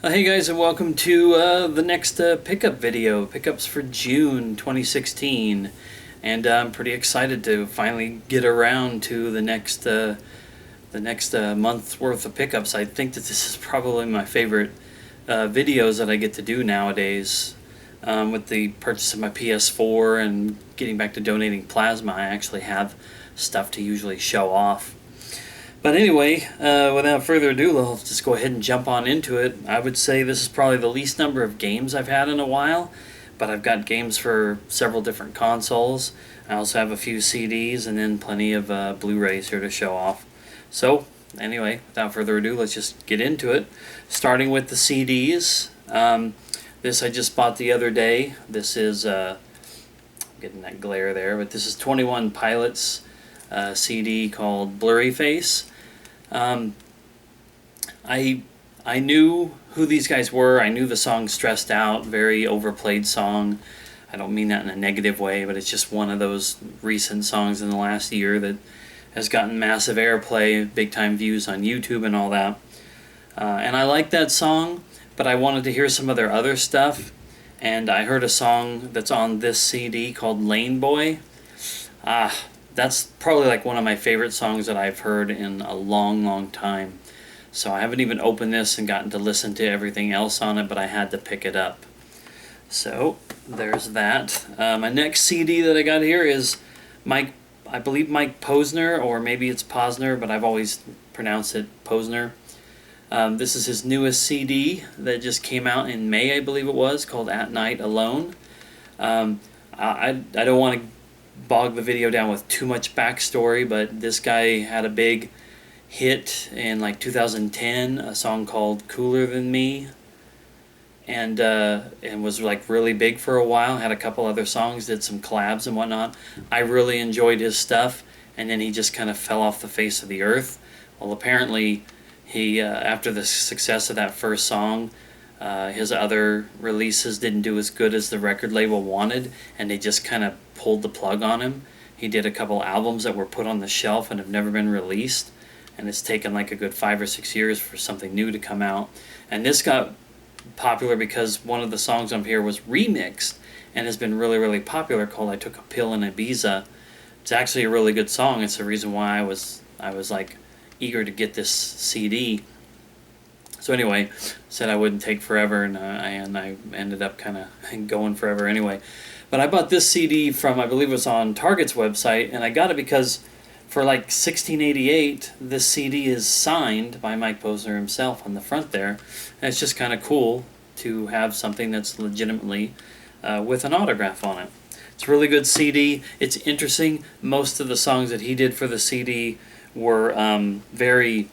Hey guys, and welcome to the next pickup video, pickups for June 2016, and I'm pretty excited to finally get around to the next month's worth of pickups. I think that this is probably my favorite videos that I get to do nowadays. With the purchase of my PS4 and getting back to donating plasma, I actually have stuff to usually show off. But anyway, without further ado, I'll just go ahead and jump on into it. I would say this is probably the least number of games I've had in a while, but I've got games for several different consoles. I also have a few CDs and then plenty of Blu-rays here to show off. So, anyway, without further ado, let's just get into it. Starting with the CDs. This I just bought the other day. This is, getting that glare there, but this is 21 Pilots CD called Blurry Face. I knew who these guys were. I knew the song Stressed Out, very overplayed song. I don't mean that in a negative way, but it's just one of those recent songs in the last year that has gotten massive airplay, big time views on YouTube and all that. And I like that song, but I wanted to hear some of their other stuff, and I heard a song that's on this CD called Lane Boy. That's probably like one of my favorite songs that I've heard in a long time. So I haven't even opened this and gotten to listen to everything else on it, but I had to pick it up. So there's that. My next CD that I got here is I believe Mike Posner, or maybe it's Posner, but I've always pronounced it Posner. This is his newest CD that just came out in May, I believe it was, called At Night Alone. I don't want to bog the video down with too much backstory, but this guy had a big hit in like 2010, a song called Cooler Than Me, and was like really big for a while, had a couple other songs, did some collabs and whatnot. I really enjoyed his stuff, and then he just kind of fell off the face of the earth. Well, apparently he after the success of that first song, his other releases didn't do as good as the record label wanted, and they just kind of pulled the plug on him. He did a couple albums that were put on the shelf and have never been released, and it's taken like a good 5 or 6 years for something new to come out. And this got popular because one of the songs on here was remixed and has been really popular, called I Took a Pill in Ibiza. It's actually a really good song. It's the reason why I was like eager to get this CD. So anyway, said I wouldn't take forever, and I ended up kind of going forever anyway. But I bought this CD from, I believe it was on Target's website, and I got it because for like $16.88, this CD is signed by Mike Posner himself on the front there. And it's just kind of cool to have something that's legitimately with an autograph on it. It's a really good CD. It's interesting. Most of the songs that he did for the CD were very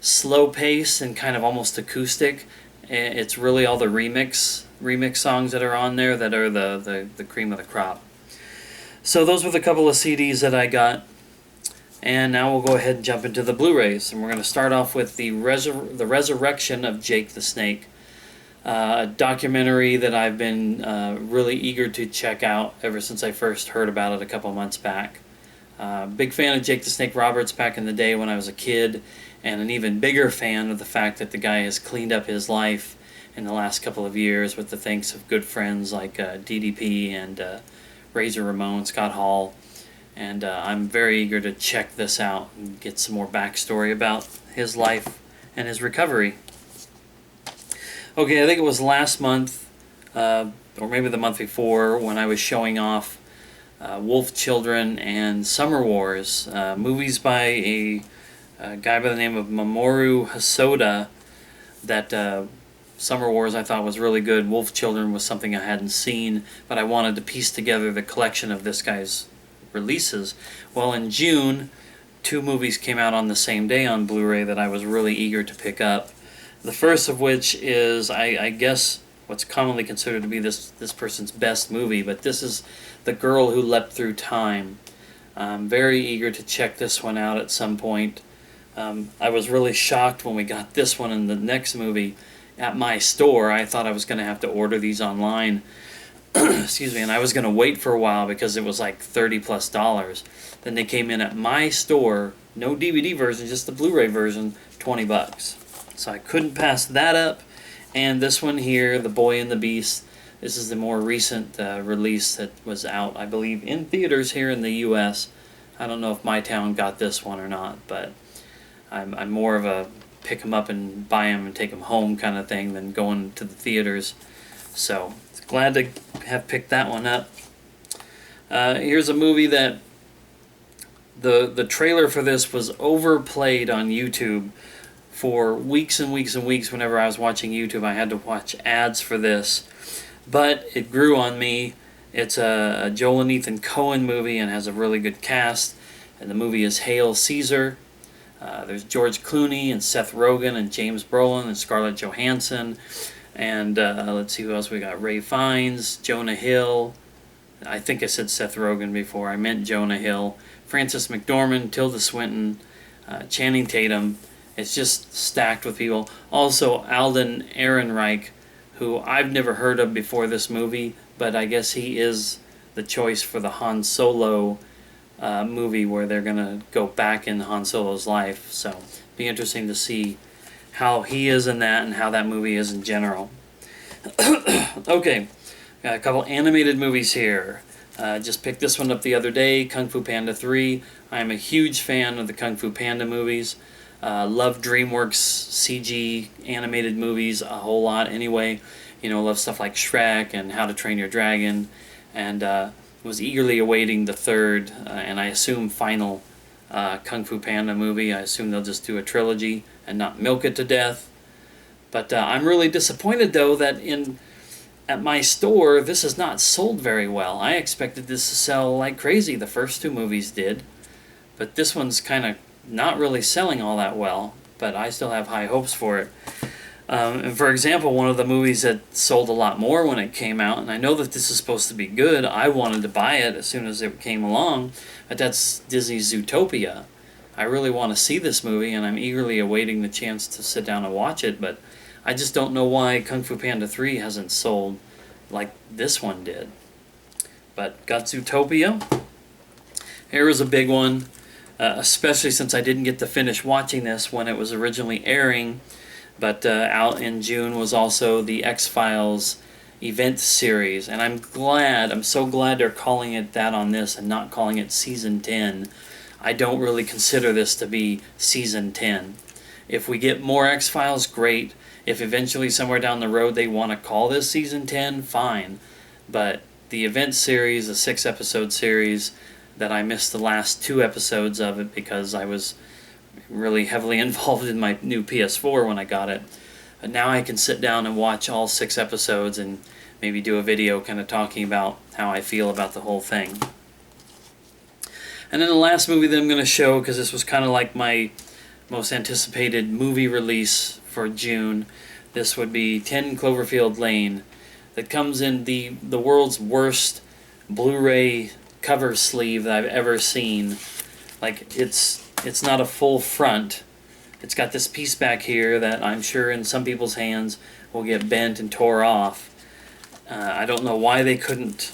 slow pace and kind of almost acoustic. It's really all the remix songs that are on there that are the cream of the crop. So those were the couple of CDs that I got, and now we'll go ahead and jump into the Blu-rays, and we're going to start off with the Resurrection of Jake the Snake, a documentary that I've been really eager to check out ever since I first heard about it a couple months back. Big fan of Jake the Snake Roberts back in the day when I was a kid, and an even bigger fan of the fact that the guy has cleaned up his life in the last couple of years with the thanks of good friends like DDP and Razor Ramon, Scott Hall, and I'm very eager to check this out and get some more backstory about his life and his recovery. Okay, I think it was last month, or maybe the month before, when I was showing off Wolf Children and Summer Wars, movies by a guy by the name of Mamoru Hosoda. That Summer Wars I thought was really good. Wolf Children was something I hadn't seen, but I wanted to piece together the collection of this guy's releases. Well, in June, 2 movies came out on the same day on Blu-ray that I was really eager to pick up. The first of which is, I guess, what's commonly considered to be this person's best movie, but this is The Girl Who Leapt Through Time. I'm very eager to check this one out at some point. I was really shocked when we got this one and the next movie at my store. I thought I was going to have to order these online. Excuse me, and I was going to wait for a while because it was like $30+. Then they came in at my store, no DVD version, just the Blu-ray version, $20. So I couldn't pass that up. And this one here, The Boy and the Beast, this is the more recent release that was out, I believe, in theaters here in the U.S. I don't know if my town got this one or not, but I'm more of a pick them up and buy them and take them home kind of thing than going to the theaters. So glad to have picked that one up. Here's a movie that the trailer for this was overplayed on YouTube for weeks and weeks and weeks. Whenever I was watching YouTube, I had to watch ads for this, but it grew on me. It's a Joel and Ethan Coen movie and has a really good cast, and the movie is Hail Caesar. There's George Clooney and Seth Rogen and James Brolin and Scarlett Johansson, and let's see who else we got. Ray Fiennes, Jonah Hill. I think I said Seth Rogen before. I meant Jonah Hill. Frances McDormand, Tilda Swinton, Channing Tatum. It's just stacked with people. Also, Alden Ehrenreich, who I've never heard of before this movie, but I guess he is the choice for the Han Solo movie where they're going to go back in Han Solo's life. So, be interesting to see how he is in that and how that movie is in general. Okay, got a couple animated movies here. Just picked this one up the other day, Kung Fu Panda 3. I'm a huge fan of the Kung Fu Panda movies. Love DreamWorks CG animated movies a whole lot anyway. You know, love stuff like Shrek and How to Train Your Dragon. And was eagerly awaiting the third, and I assume final, Kung Fu Panda movie. I assume they'll just do a trilogy and not milk it to death. But I'm really disappointed, though, that at my store, this is not sold very well. I expected this to sell like crazy. The first two movies did. But this one's kind of not really selling all that well. But I still have high hopes for it. And for example, one of the movies that sold a lot more when it came out, and I know that this is supposed to be good, I wanted to buy it as soon as it came along, but that's Disney's Zootopia. I really want to see this movie, and I'm eagerly awaiting the chance to sit down and watch it, but I just don't know why Kung Fu Panda 3 hasn't sold like this one did. But got Zootopia. Here is a big one, especially since I didn't get to finish watching this when it was originally airing. But out in June was also the XFiles event series. And I'm so glad they're calling it that on this and not calling it Season 10. I don't really consider this to be Season 10. If we get more X-Files, great. If eventually somewhere down the road they want to call this Season 10, fine. But the event series, a 6-episode series, that I missed the last 2 episodes of it because I was really heavily involved in my new PS4 when I got it. But now I can sit down and watch all 6 episodes and maybe do a video kind of talking about how I feel about the whole thing. And then the last movie that I'm going to show, because this was kind of like my most anticipated movie release for June, this would be 10 Cloverfield Lane, that comes in the world's worst Blu-ray cover sleeve that I've ever seen. Like, it's not a full front. It's got this piece back here that I'm sure in some people's hands will get bent and tore off. I don't know why they couldn't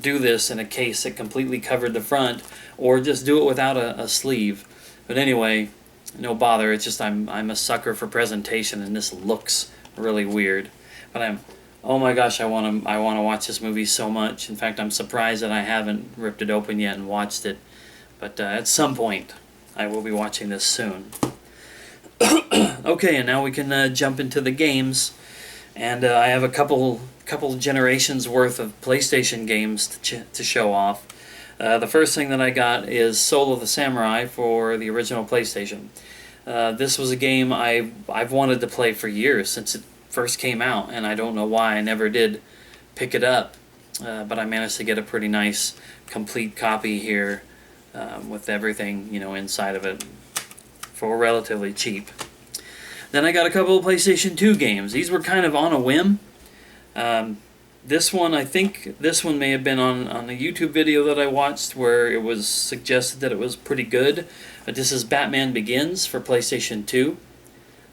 do this in a case that completely covered the front, or just do it without a sleeve. But anyway, no bother. It's just I'm a sucker for presentation, and this looks really weird. But oh my gosh, I want to watch this movie so much. In fact, I'm surprised that I haven't ripped it open yet and watched it. But at some point, I will be watching this soon. Okay, and now we can jump into the games. And I have a couple generations worth of PlayStation games to show off. The first thing that I got is Soul of the Samurai for the original PlayStation. This was a game I've wanted to play for years, since it first came out, and I don't know why I never did pick it up. But I managed to get a pretty nice complete copy here with everything, inside of it for relatively cheap. Then I got a couple of PlayStation 2 games. These were kind of on a whim. This one, I think this one may have been on a YouTube video that I watched where it was suggested that it was pretty good. But this is Batman Begins for PlayStation 2.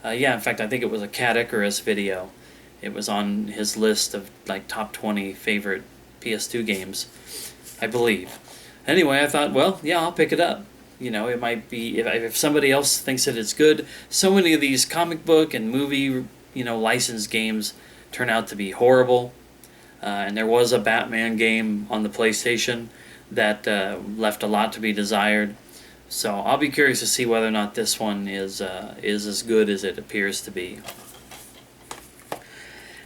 Yeah, in fact, I think it was a Cat Icarus video. It was on his list of like top 20 favorite PS2 games, I believe. Anyway, I thought, well, yeah, I'll pick it up. It might be, if somebody else thinks that it's good. So many of these comic book and movie licensed games turn out to be horrible. And there was a Batman game on the PlayStation that left a lot to be desired. So I'll be curious to see whether or not this one is as good as it appears to be.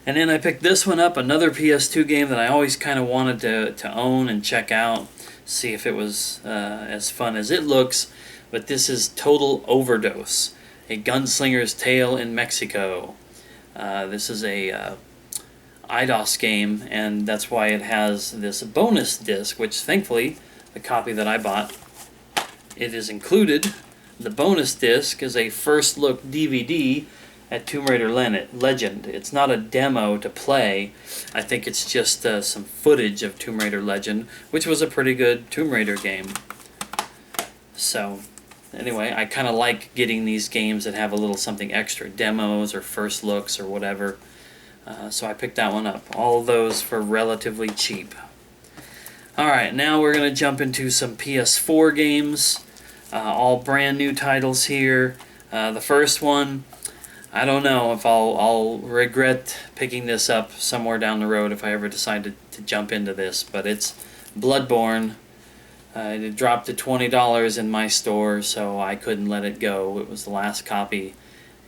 And then I picked this one up, another PS2 game that I always kind of wanted to own and check out, see if it was as fun as it looks. But this is Total Overdose, a gunslinger's tale in Mexico. This is a IDOS game, and that's why it has this bonus disc, which thankfully, the copy that I bought, it is included. The bonus disc is a first look DVD at Tomb Raider Legend. It's not a demo to play. I think it's just some footage of Tomb Raider Legend, which was a pretty good Tomb Raider game. So, anyway, I kind of like getting these games that have a little something extra, demos or first looks or whatever. So I picked that one up. All of those for relatively cheap. Alright, now we're going to jump into some PS4 games. All brand new titles here. The first one, I don't know if I'll regret picking this up somewhere down the road if I ever decided to jump into this, but it's Bloodborne. It dropped to $20 in my store, so I couldn't let it go. It was the last copy.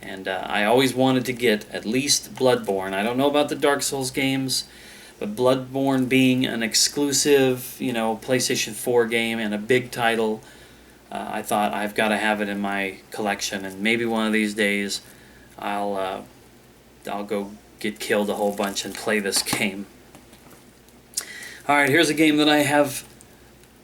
And I always wanted to get at least Bloodborne. I don't know about the Dark Souls games, but Bloodborne being an exclusive, PlayStation 4 game and a big title, I thought I've got to have it in my collection. And maybe one of these days, I'll go get killed a whole bunch and play this game. All right, here's a game that I have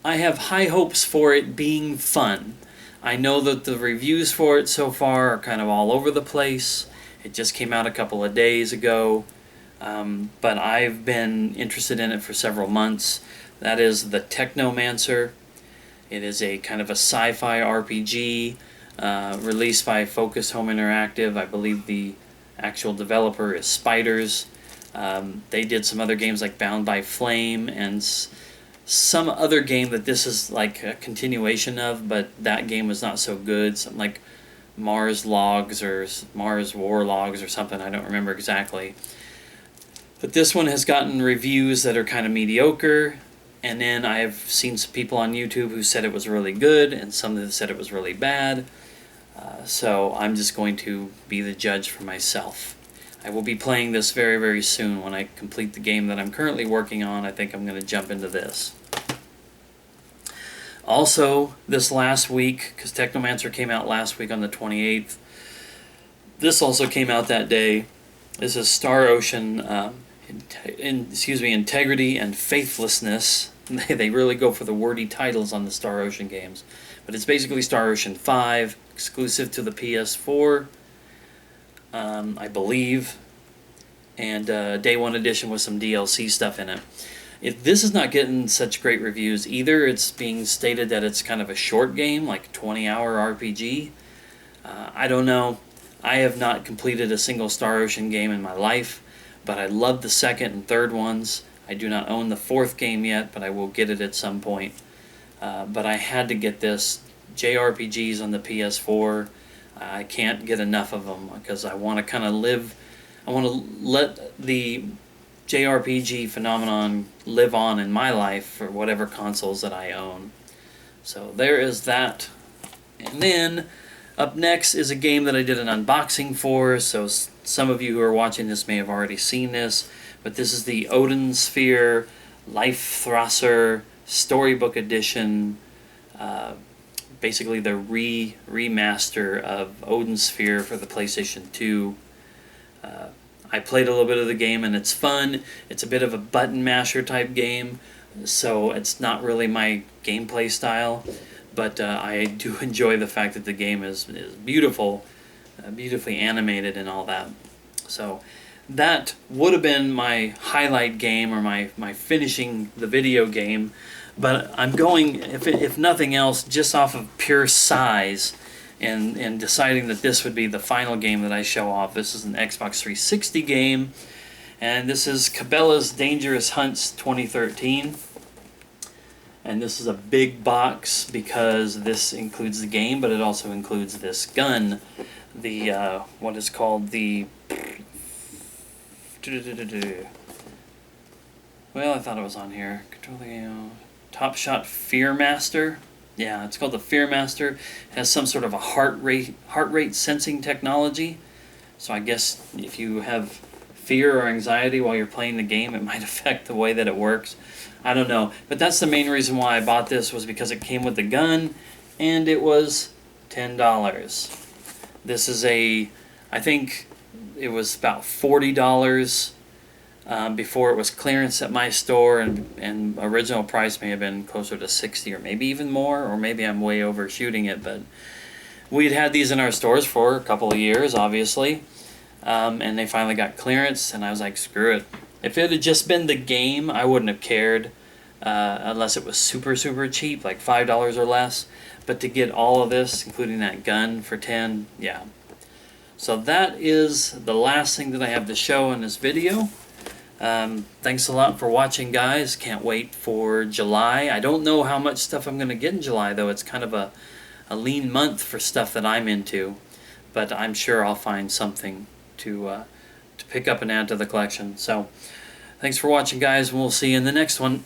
high hopes for it being fun. I know that the reviews for it so far are kind of all over the place. It just came out a couple of days ago, but I've been interested in it for several months. That is the Technomancer. It is a kind of a sci-fi RPG released by Focus Home Interactive. I believe the actual developer is Spiders. They did some other games like Bound by Flame and some other game that this is like a continuation of, but that game was not so good. Something like Mars Logs or Mars War Logs or something. I don't remember exactly. But this one has gotten reviews that are kind of mediocre. And then I've seen some people on YouTube who said it was really good, and some that said it was really bad. So I'm just going to be the judge for myself. I will be playing this very, very soon. When I complete the game that I'm currently working on, I think I'm going to jump into this. Also, this last week, because Technomancer came out last week on the 28th, this also came out that day. This is Star Ocean, Integrity and Faithlessness. They really go for the wordy titles on the Star Ocean games. But it's basically Star Ocean 5, exclusive to the PS4. I believe, and Day 1 edition with some DLC stuff in it. This is not getting such great reviews either. It's being stated that it's kind of a short game, like a 20-hour RPG. I don't know. I have not completed a single Star Ocean game in my life, but I love the second and third ones. I do not own the fourth game yet, but I will get it at some point. But I had to get this. JRPGs on the PS4. I can't get enough of them because I want to kind of I want to let the JRPG phenomenon live on in my life for whatever consoles that I own. So there is that. And then up next is a game that I did an unboxing for, so some of you who are watching this may have already seen this, but this is the Odin Sphere Life Thrasser Storybook Edition. Basically the remaster of Odin Sphere for the PlayStation 2. I played a little bit of the game and it's fun. It's a bit of a button masher type game, so it's not really my gameplay style, but I do enjoy the fact that the game is beautiful, beautifully animated and all that. So that would have been my highlight game or my finishing the video game. But I'm going, if nothing else, just off of pure size and deciding that this would be the final game that I show off. This is an Xbox 360 game, and this is Cabela's Dangerous Hunts 2013. And this is a big box because this includes the game, but it also includes this gun. The, what is called the Well, I thought it was on here. Control the game. Top Shot Fearmaster. Yeah, it's called the Fearmaster. It has some sort of a heart rate sensing technology. So I guess if you have fear or anxiety while you're playing the game, it might affect the way that it works. I don't know. But that's the main reason why I bought this, was because it came with the gun, and it was $10. This is I think it was about $40 before it was clearance at my store, and original price may have been closer to $60 or maybe even more, or maybe I'm way overshooting it, but we'd had these in our stores for a couple of years, obviously, and they finally got clearance, and I was like, screw it. If it had just been the game, I wouldn't have cared, unless it was super, super cheap, like $5 or less. But to get all of this, including that gun, for $10, yeah. So that is the last thing that I have to show in this video. Thanks a lot for watching, guys. Can't wait for July. I don't know how much stuff I'm going to get in July, though. It's kind of a lean month for stuff that I'm into. But I'm sure I'll find something to pick up and add to the collection. So thanks for watching, guys, and we'll see you in the next one.